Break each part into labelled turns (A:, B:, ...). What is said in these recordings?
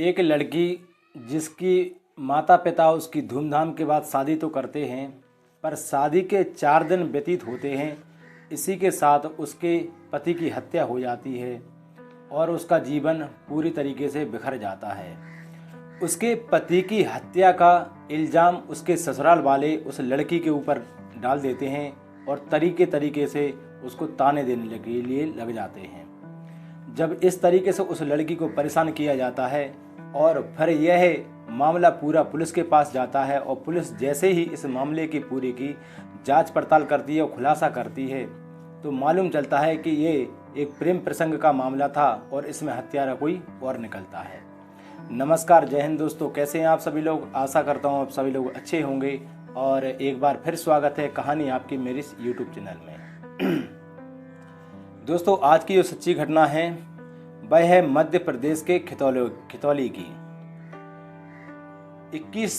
A: एक लड़की जिसकी माता पिता उसकी धूमधाम के बाद शादी तो करते हैं, पर शादी के 4 दिन व्यतीत होते हैं, इसी के साथ उसके पति की हत्या हो जाती है और उसका जीवन पूरी तरीके से बिखर जाता है। उसके पति की हत्या का इल्ज़ाम उसके ससुराल वाले उस लड़की के ऊपर डाल देते हैं और तरीके से उसको ताने देने के लिए लग जाते हैं। जब इस तरीके से उस लड़की को परेशान किया जाता है और फिर यह मामला पूरा पुलिस के पास जाता है और पुलिस जैसे ही इस मामले की पूरी की जांच पड़ताल करती है और खुलासा करती है तो मालूम चलता है कि ये एक प्रेम प्रसंग का मामला था और इसमें हत्यारा कोई और निकलता है। नमस्कार, जय हिंद दोस्तों, कैसे हैं आप सभी लोग। आशा करता हूँ आप सभी लोग अच्छे होंगे और एक बार फिर स्वागत है कहानी आपकी मेरे इस यूट्यूब चैनल में। दोस्तों, आज की जो सच्ची घटना है वह है मध्य प्रदेश के खितौली की। 21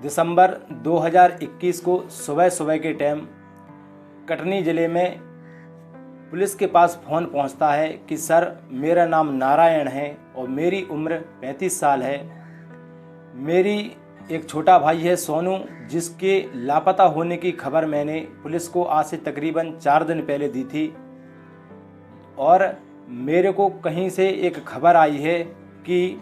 A: दिसंबर 2021 को सुबह के टाइम कटनी ज़िले में पुलिस के पास फ़ोन पहुंचता है कि सर, मेरा नाम नारायण है और मेरी उम्र 35 साल है। मेरी एक छोटा भाई है सोनू, जिसके लापता होने की खबर मैंने पुलिस को आज से तकरीबन 4 दिन पहले दी थी और मेरे को कहीं से एक खबर आई है कि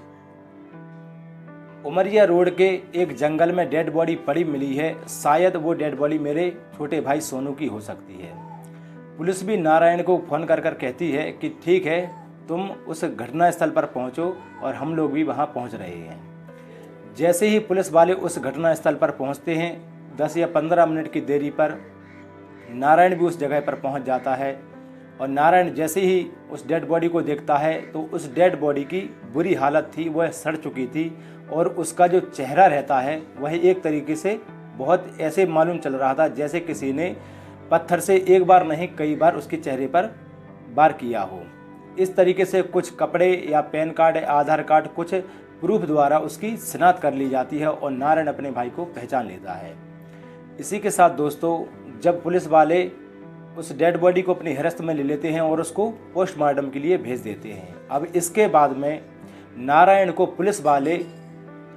A: उमरिया रोड के एक जंगल में डेड बॉडी पड़ी मिली है। शायद वो डेड बॉडी मेरे छोटे भाई सोनू की हो सकती है। पुलिस भी नारायण को फ़ोन कर कहती है कि ठीक है, तुम उस घटना स्थल पर पहुंचो और हम लोग भी वहां पहुंच रहे हैं। जैसे ही पुलिस वाले उस घटना स्थल पर पहुंचते हैं, 10 या 15 मिनट की देरी पर नारायण भी उस जगह पर पहुंच जाता है और नारायण जैसे ही उस डेड बॉडी को देखता है तो उस डेड बॉडी की बुरी हालत थी, वह सड़ चुकी थी और उसका जो चेहरा रहता है वह एक तरीके से बहुत ऐसे मालूम चल रहा था जैसे किसी ने पत्थर से एक बार नहीं कई बार उसके चेहरे पर वार किया हो। इस तरीके से कुछ कपड़े या पैन कार्ड, आधार कार्ड, कुछ प्रूफ द्वारा उसकी शिनाख्त कर ली जाती है और नारायण अपने भाई को पहचान लेता है। इसी के साथ दोस्तों, जब पुलिस वाले उस डेड बॉडी को अपनी हिरासत में ले लेते हैं और उसको पोस्टमार्टम के लिए भेज देते हैं। अब इसके बाद में नारायण को पुलिस वाले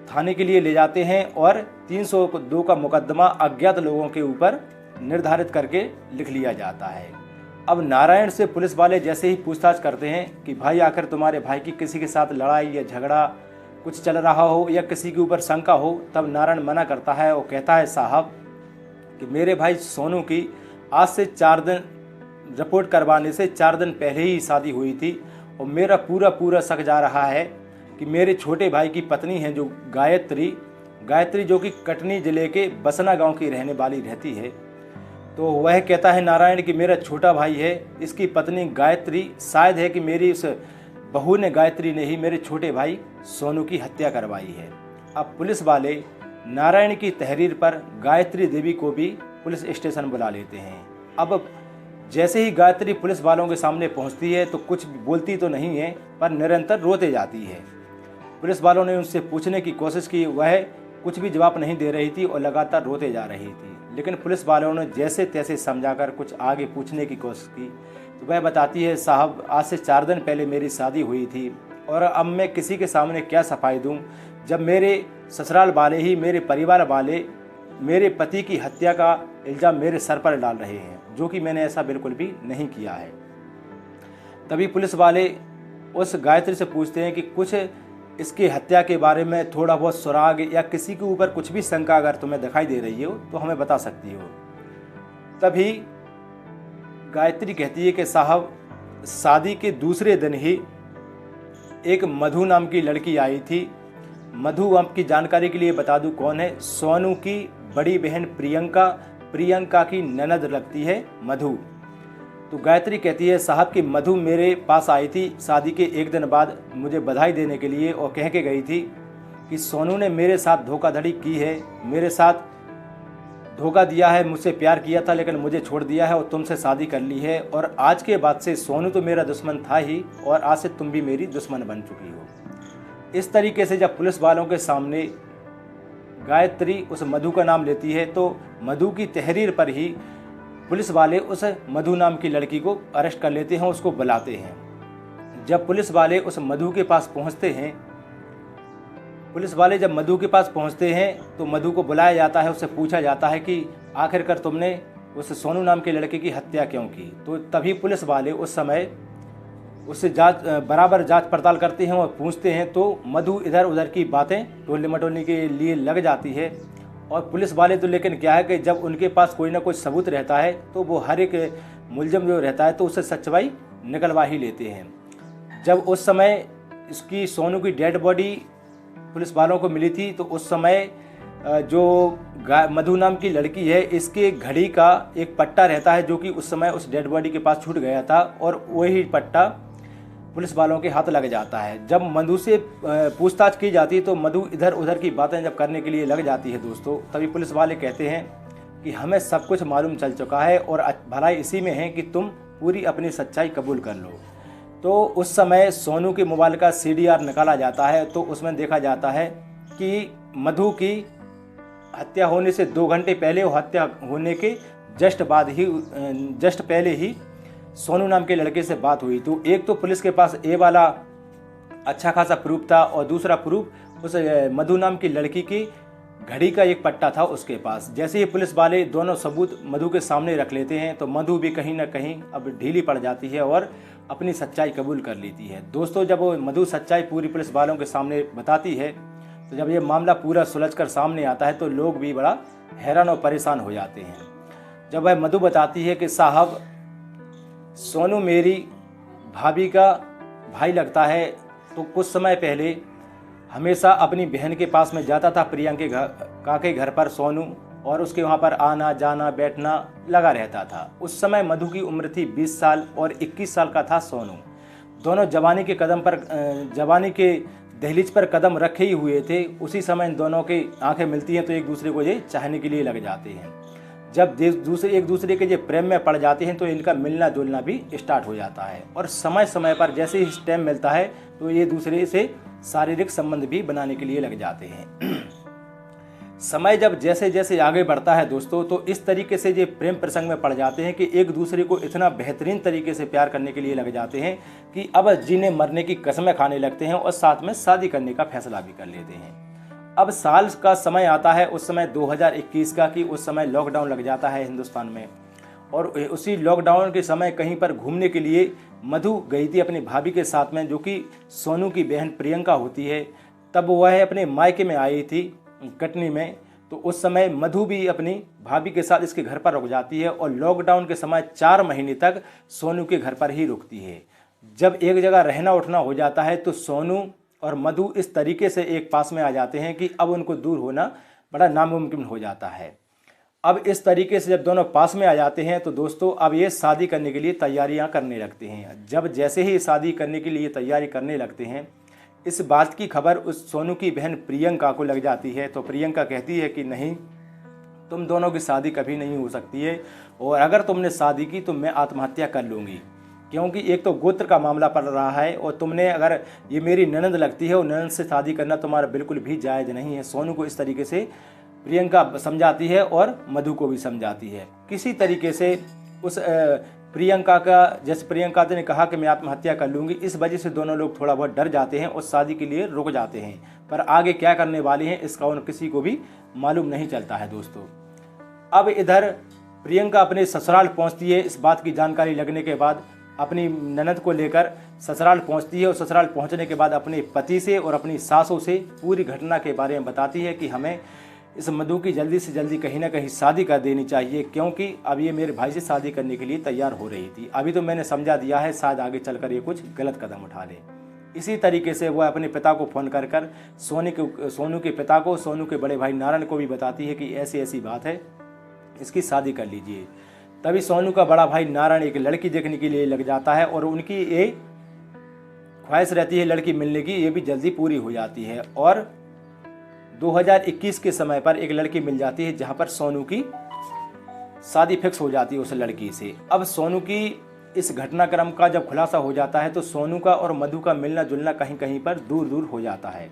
A: थाने के लिए ले जाते हैं और 302 का मुकदमा अज्ञात लोगों के ऊपर निर्धारित करके लिख लिया जाता है। अब नारायण से पुलिस वाले जैसे ही पूछताछ करते हैं कि भाई, आखिर तुम्हारे भाई की किसी के साथ लड़ाई या झगड़ा कुछ चल रहा हो या किसी के ऊपर शंका हो, तब नारायण मना करता है और कहता है, साहब कि मेरे भाई सोनू की आज से 4 दिन रिपोर्ट करवाने से 4 दिन पहले ही शादी हुई थी और मेरा पूरा शक जा रहा है कि मेरे छोटे भाई की पत्नी है जो गायत्री जो कि कटनी ज़िले के बसना गांव की रहने वाली रहती है। तो वह कहता है नारायण कि मेरा छोटा भाई है, इसकी पत्नी गायत्री, शायद है कि मेरी उस बहू ने, गायत्री ने ही मेरे छोटे भाई सोनू की हत्या करवाई है। अब पुलिस वाले नारायण की तहरीर पर गायत्री देवी को भी पुलिस स्टेशन बुला लेते हैं। अब जैसे ही गायत्री पुलिस वालों के सामने पहुंचती है तो कुछ बोलती तो नहीं है, पर निरंतर रोते जाती है। पुलिस वालों ने उनसे पूछने की कोशिश की, वह कुछ भी जवाब नहीं दे रही थी और लगातार रोते जा रही थी। लेकिन पुलिस वालों ने जैसे तैसे समझाकर कुछ आगे पूछने की कोशिश की तो वह बताती है, साहब, आज से 4 दिन पहले मेरी शादी हुई थी और अब मैं किसी के सामने क्या सफाई दूं, जब मेरे ससुराल वाले ही, मेरे परिवार वाले मेरे पति की हत्या का इल्ज़ाम मेरे सर पर डाल रहे हैं, जो कि मैंने ऐसा बिल्कुल भी नहीं किया है। तभी पुलिस वाले उस गायत्री से पूछते हैं कि कुछ इसकी हत्या के बारे में थोड़ा बहुत सुराग या किसी के ऊपर कुछ भी शंका अगर तुम्हें दिखाई दे रही हो तो हमें बता सकती हो। तभी गायत्री कहती है कि साहब, शादी के दूसरे दिन ही एक मधु नाम की लड़की आई थी। मधु, आपकी जानकारी के लिए बता दूं कौन है, सोनू की बड़ी बहन प्रियंका की ननद लगती है मधु। तो गायत्री कहती है, साहब कि मधु मेरे पास आई थी शादी के 1 दिन बाद मुझे बधाई देने के लिए और कह के गई थी कि सोनू ने मेरे साथ धोखाधड़ी की है, मेरे साथ धोखा दिया है, मुझसे प्यार किया था लेकिन मुझे छोड़ दिया है और तुमसे शादी कर ली है और आज के बाद से सोनू तो मेरा दुश्मन था ही और आज से तुम भी मेरी दुश्मन बन चुकी हो। इस तरीके से जब पुलिस वालों के सामने गायत्री उस मधु का नाम लेती है तो मधु की तहरीर पर ही पुलिस वाले उस मधु नाम की लड़की को अरेस्ट कर लेते हैं, उसको बुलाते हैं। जब पुलिस वाले उस मधु के पास पहुंचते हैं पुलिस वाले जब मधु के पास पहुंचते हैं तो मधु को बुलाया जाता है, उससे पूछा जाता है कि आखिरकार तुमने उस सोनू नाम के लड़के की हत्या क्यों की। तो तभी पुलिस वाले उस समय उससे बराबर जांच पड़ताल करते हैं और पूछते हैं। तो मधु इधर उधर की बातें टोलने मटोलने के लिए लग जाती है। और पुलिस वाले तो लेकिन क्या है कि जब उनके पास कोई ना कोई सबूत रहता है तो वो हर एक मुलजिम जो रहता है तो उससे सच्चाई निकलवा ही लेते हैं। जब उस समय इसकी सोनू की डेड बॉडी पुलिस वालों को मिली थी तो उस समय जो मधु नाम की लड़की है इसके घड़ी का एक पट्टा रहता है जो कि उस समय उस डेड बॉडी के पास छूट गया था और वही पट्टा पुलिस वालों के हाथ लग जाता है। जब मधु से पूछताछ की जाती है तो मधु इधर उधर की बातें जब करने के लिए लग जाती है दोस्तों, तभी पुलिस वाले कहते हैं कि हमें सब कुछ मालूम चल चुका है और भलाई इसी में है कि तुम पूरी अपनी सच्चाई कबूल कर लो। तो उस समय सोनू के मोबाइल का CDR निकाला जाता है तो उसमें देखा जाता है कि मधु की हत्या होने से 2 घंटे पहले और हत्या होने के जस्ट पहले ही सोनू नाम के लड़के से बात हुई। तो एक तो पुलिस के पास ये वाला अच्छा खासा प्रूफ था और दूसरा प्रूफ उस मधु नाम की लड़की की घड़ी का एक पट्टा था उसके पास। जैसे ही पुलिस वाले दोनों सबूत मधु के सामने रख लेते हैं तो मधु भी कहीं ना कहीं अब ढीली पड़ जाती है और अपनी सच्चाई कबूल कर लेती है। दोस्तों जब वो मधु सच्चाई पूरी पुलिस वालों के सामने बताती है तो जब ये मामला पूरा सुलझकर सामने आता है तो लोग भी बड़ा हैरान और परेशान हो जाते हैं। जब वह मधु बताती है कि साहब सोनू मेरी भाभी का भाई लगता है, तो कुछ समय पहले हमेशा अपनी बहन के पास में जाता था प्रियंका के घर पर सोनू, और उसके वहाँ पर आना जाना बैठना लगा रहता था। उस समय मधु की उम्र थी 20 साल और 21 साल का था सोनू। दोनों जवानी के दहलीज पर कदम रखे ही हुए थे। उसी समय इन दोनों की आंखें मिलती हैं तो एक दूसरे को ये चाहने के लिए लग जाते हैं। जब एक दूसरे के ये प्रेम में पड़ जाते हैं तो इनका मिलना जुलना भी स्टार्ट हो जाता है और समय समय पर जैसे ही टाइम मिलता है तो ये दूसरे से शारीरिक संबंध भी बनाने के लिए लग जाते हैं। समय जब जैसे जैसे आगे बढ़ता है दोस्तों तो इस तरीके से ये प्रेम प्रसंग में पड़ जाते हैं कि एक दूसरे को इतना बेहतरीन तरीके से प्यार करने के लिए लग जाते हैं कि अब जीने मरने की कसमें खाने लगते हैं और साथ में शादी करने का फैसला भी कर लेते हैं। अब साल का समय आता है उस समय 2021 का, कि उस समय लॉकडाउन लग जाता है हिंदुस्तान में। और उसी लॉकडाउन के समय कहीं पर घूमने के लिए मधु गई थी अपनी भाभी के साथ में, जो कि सोनू की बहन प्रियंका होती है। तब वह अपने मायके में आई थी कटनी में। तो उस समय मधु भी अपनी भाभी के साथ इसके घर पर रुक जाती है और लॉकडाउन के समय 4 महीने तक सोनू के घर पर ही रुकती है। जब एक जगह रहना उठना हो जाता है तो सोनू और मधु इस तरीके से एक पास में आ जाते हैं कि अब उनको दूर होना बड़ा नामुमकिन हो जाता है। अब इस तरीके से जब दोनों पास में आ जाते हैं तो दोस्तों अब ये शादी करने के लिए तैयारियां करने लगते हैं। जब जैसे ही शादी करने के लिए तैयारी करने लगते हैं, इस बात की खबर उस सोनू की बहन प्रियंका को लग जाती है। तो प्रियंका कहती है कि नहीं, तुम दोनों की शादी कभी नहीं हो सकती है, और अगर तुमने शादी की तो मैं आत्महत्या कर लूँगी, क्योंकि एक तो गोत्र का मामला पड़ रहा है और तुमने अगर ये मेरी ननंद लगती है और ननंद से शादी करना तुम्हारा बिल्कुल भी जायज़ नहीं है। सोनू को इस तरीके से प्रियंका समझाती है और मधु को भी समझाती है। किसी तरीके से उस प्रियंका का, जैसे प्रियंका ने कहा कि मैं आत्महत्या कर लूँगी, इस वजह से दोनों लोग थोड़ा बहुत डर जाते हैं और शादी के लिए रुक जाते हैं। पर आगे क्या करने वाले हैं इसका उन किसी को भी मालूम नहीं चलता है दोस्तों। अब इधर प्रियंका अपने ससुराल पहुँचती है। इस बात की जानकारी लगने के बाद अपनी ननद को लेकर ससुराल पहुंचती है और ससुराल पहुंचने के बाद अपने पति से और अपनी सासों से पूरी घटना के बारे में बताती है कि हमें इस मधु की जल्दी से जल्दी कहीं ना कहीं शादी कर देनी चाहिए, क्योंकि अब ये मेरे भाई से शादी करने के लिए तैयार हो रही थी। अभी तो मैंने समझा दिया है, शायद आगे चलकर ये कुछ गलत कदम उठा ले। इसी तरीके से वह अपने पिता को फ़ोन कर सोनू के पिता को, सोनू के बड़े भाई नारायण को भी बताती है कि ऐसी ऐसी बात है, इसकी शादी कर लीजिए। तभी सोनू का बड़ा भाई नारायण एक लड़की देखने के लिए लग जाता है और उनकी ये ख्वाहिश रहती है लड़की मिलने की, ये भी जल्दी पूरी हो जाती है। और 2021 के समय पर एक लड़की मिल जाती है जहां पर सोनू की शादी फिक्स हो जाती है उस लड़की से। अब सोनू की इस घटनाक्रम का जब खुलासा हो जाता है तो सोनू का और मधु का मिलना जुलना कहीं कहीं पर दूर दूर हो जाता है।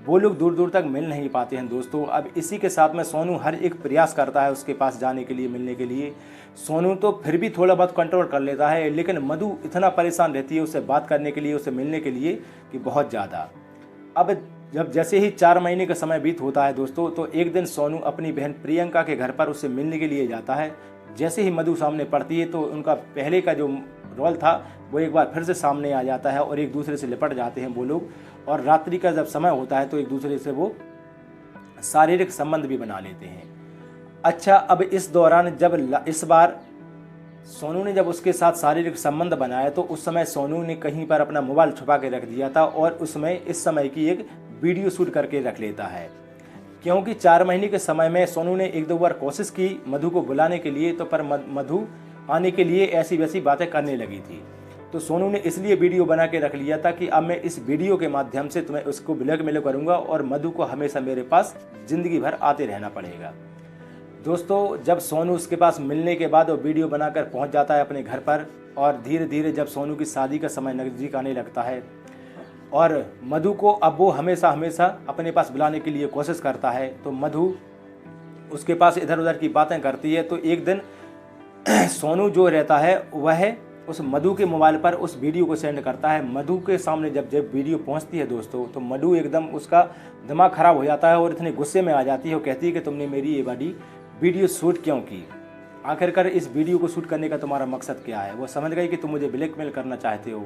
A: वो लोग दूर दूर तक मिल नहीं पाते हैं दोस्तों। अब इसी के साथ में सोनू हर एक प्रयास करता है उसके पास जाने के लिए, मिलने के लिए। सोनू तो फिर भी थोड़ा बहुत कंट्रोल कर लेता है, लेकिन मधु इतना परेशान रहती है उससे बात करने के लिए, उससे मिलने के लिए कि बहुत ज़्यादा। अब जब जैसे ही 4 महीने का समय बीत होता है दोस्तों, तो एक दिन सोनू अपनी बहन प्रियंका के घर पर उससे मिलने के लिए जाता है। जैसे ही मधु सामने पड़ती है तो उनका पहले का जो रोल था वो एक बार फिर से सामने आ जाता है और एक दूसरे से लिपट जाते हैं वो लोग। और रात्रि का जब समय होता है तो एक दूसरे से वो शारीरिक संबंध भी बना लेते हैं। अच्छा, अब इस दौरान जब इस बार सोनू ने जब उसके साथ शारीरिक संबंध बनाया तो उस समय सोनू ने कहीं पर अपना मोबाइल छुपा के रख दिया था और उसमें इस समय की एक वीडियो शूट करके रख लेता है। क्योंकि 4 महीने के समय में सोनू ने 1-2 बार कोशिश की मधु को बुलाने के लिए, तो पर मधु आने के लिए ऐसी वैसी बातें करने लगी थी। तो सोनू ने इसलिए वीडियो बना के रख लिया था कि अब मैं इस वीडियो के माध्यम से तुम्हें उसको ब्लैकमेल करूंगा और मधु को हमेशा मेरे पास ज़िंदगी भर आते रहना पड़ेगा। दोस्तों, जब सोनू उसके पास मिलने के बाद वो वीडियो बनाकर पहुंच जाता है अपने घर पर, और धीरे धीरे जब सोनू की शादी का समय नज़दीक आने लगता है और मधु को अब वो हमेशा हमेशा अपने पास बुलाने के लिए कोशिश करता है, तो मधु उसके पास इधर उधर की बातें करती है। तो एक दिन सोनू जो रहता है वह उस मधु के मोबाइल पर उस वीडियो को सेंड करता है। मधु के सामने जब वीडियो पहुंचती है दोस्तों, तो मधु एकदम उसका दिमाग खराब हो जाता है और इतने गुस्से में आ जाती है। वो कहती है कि तुमने मेरी ये वाली वीडियो शूट क्यों की, आखिरकार इस वीडियो को शूट करने का तुम्हारा मकसद क्या है। वो समझ गई कि तुम मुझे ब्लैकमेल करना चाहते हो।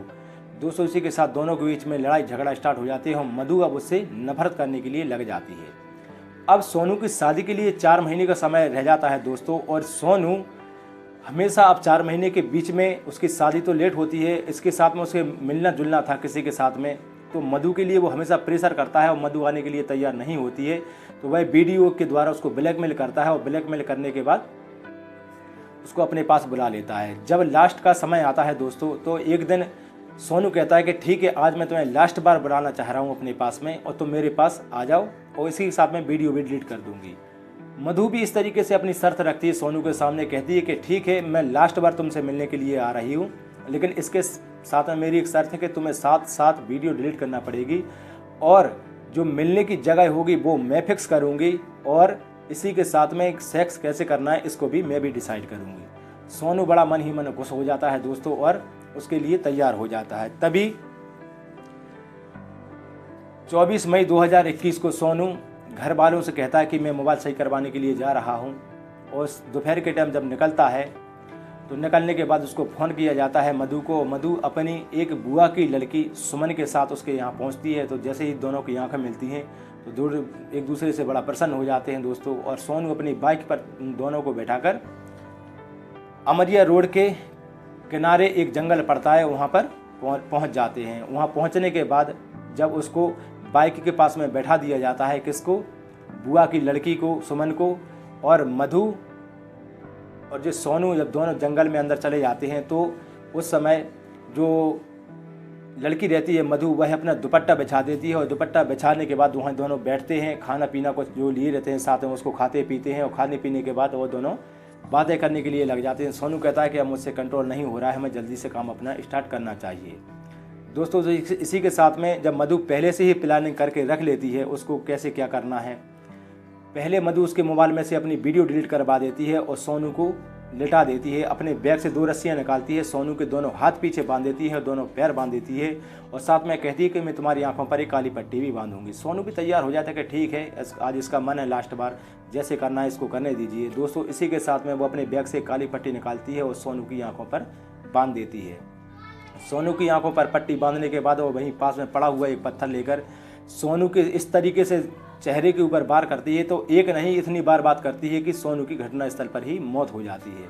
A: दोस्तों, इसी के साथ दोनों के बीच में लड़ाई झगड़ा स्टार्ट हो जाती है और मधु अब उससे नफरत करने के लिए लग जाती है। अब सोनू की शादी के लिए 4 महीने का समय रह जाता है दोस्तों, और सोनू हमेशा अब 4 महीने के बीच में उसकी शादी तो लेट होती है, इसके साथ में उसे मिलना जुलना था किसी के साथ में, तो मधु के लिए वो हमेशा प्रेशर करता है और मधु आने के लिए तैयार नहीं होती है। तो वह वीडियो के द्वारा उसको ब्लैकमेल करता है और ब्लैकमेल करने के बाद उसको अपने पास बुला लेता है। जब लास्ट का समय आता है दोस्तों, तो एक दिन सोनू कहता है कि ठीक है, आज मैं तुम्हें लास्ट बार बुलाना चाह रहा हूँ अपने पास में और तुम मेरे पास आ जाओ, और इसी के साथ में वीडियो भी डिलीट कर दूंगी। मधु भी इस तरीके से अपनी शर्त रखती है सोनू के सामने, कहती है कि ठीक है, मैं लास्ट बार तुमसे मिलने के लिए आ रही हूँ, लेकिन इसके साथ में मेरी एक शर्त है कि तुम्हें साथ वीडियो डिलीट करना पड़ेगी और जो मिलने की जगह होगी वो मैं फिक्स करूँगी, और इसी के साथ में सेक्स कैसे करना है इसको भी मैं भी डिसाइड करूँगी। सोनू बड़ा मन ही मन खुश हो जाता है दोस्तों और उसके लिए तैयार हो जाता है। तभी 24 मई 2021 को सोनू घर वालों से कहता है कि मैं मोबाइल सही करवाने के लिए जा रहा हूं, और दोपहर के टाइम जब निकलता है तो निकलने के बाद उसको फ़ोन किया जाता है मधु को। मधु अपनी एक बुआ की लड़की सुमन के साथ उसके यहाँ पहुँचती है। तो जैसे ही दोनों की आंखें मिलती हैं तो दूर एक दूसरे से बड़ा प्रसन्न हो जाते हैं दोस्तों, और सोनू अपनी बाइक पर दोनों को बैठाकर अमरिया रोड के किनारे एक जंगल पड़ता है वहाँ पर पहुँच जाते हैं। वहाँ पहुँचने के बाद जब उसको बाइक के पास में बैठा दिया जाता है, किसको, बुआ की लड़की को, सुमन को, और मधु और जो सोनू जब दोनों जंगल में अंदर चले जाते हैं तो उस समय जो लड़की रहती है मधु, वह अपना दुपट्टा बिछा देती है और दुपट्टा बिछाने के बाद वहाँ दोनों बैठते हैं, खाना पीना कुछ जो लिए रहते हैं साथ में उसको खाते पीते हैं, और खाने पीने के बाद वो दोनों बातें करने के लिए लग जाते हैं। सोनू कहता है कि अब मुझसे कंट्रोल नहीं हो रहा है, हमें जल्दी से काम अपना स्टार्ट करना चाहिए। दोस्तों, इसी के साथ में जब मधु पहले से ही प्लानिंग करके रख लेती है उसको कैसे क्या करना है, पहले मधु उसके मोबाइल में से अपनी वीडियो डिलीट करवा देती है और सोनू को लिटा देती है। अपने बैग से 2 रस्सियाँ निकालती है, सोनू के दोनों हाथ पीछे बांध देती है और दोनों पैर बांध देती है, और साथ में कहती है कि मैं तुम्हारी आंखों पर एक काली पट्टी भी बांधूंगी। सोनू भी तैयार हो जाता है कि ठीक है, आज इसका मन है, लास्ट बार जैसे करना है इसको करने दीजिए। दोस्तों, इसी के साथ में वो अपने बैग से काली पट्टी निकालती है और सोनू की आंखों पर बांध देती है। सोनू की आंखों पर पट्टी बांधने के बाद वो वहीं पास में पड़ा हुआ एक पत्थर लेकर सोनू के इस तरीके से चेहरे के ऊपर वार करती है। तो एक नहीं, इतनी बार बात करती है कि सोनू की घटनास्थल पर ही मौत हो जाती है।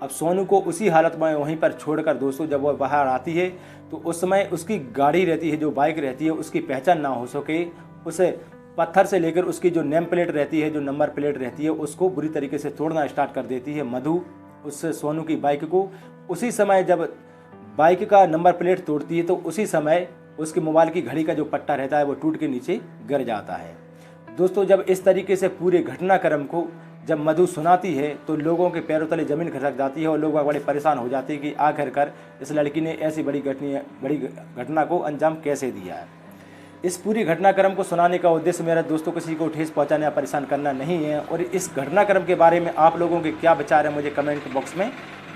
A: अब सोनू को उसी हालत में वहीं पर छोड़कर दोस्तों जब वो बाहर आती है तो उस समय उसकी गाड़ी रहती है, जो बाइक रहती है, उसकी पहचान ना हो सके, उसे पत्थर से लेकर उसकी जो नेम प्लेट रहती है, जो नंबर प्लेट रहती है, उसको बुरी तरीके से तोड़ना स्टार्ट कर देती है मधु उससे सोनू की बाइक को। उसी समय जब बाइक का नंबर प्लेट तोड़ती है तो उसी समय उसके मोबाइल की घड़ी का जो पट्टा रहता है वो टूट के नीचे गिर जाता है। दोस्तों, जब इस तरीके से पूरे घटनाक्रम को जब मधु सुनाती है तो लोगों के पैरों तले ज़मीन खिसक जाती है और लोग बड़े परेशान हो जाते हैं कि आखिरकार इस लड़की ने ऐसी बड़ी घटना को अंजाम कैसे दिया है। इस पूरी घटनाक्रम को सुनाने का उद्देश्य मेरा दोस्तों किसी को ठेस पहुंचाने या परेशान करना नहीं है, और इस घटनाक्रम के बारे में आप लोगों के क्या विचार है मुझे कमेंट बॉक्स में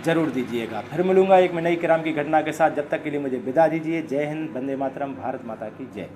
A: ज़रूर दीजिएगा। फिर मिलूंगा एक नई क्राइम की घटना के साथ, जब तक के लिए मुझे विदा दीजिए। जय हिंद, वंदे मातरम, भारत माता की जय।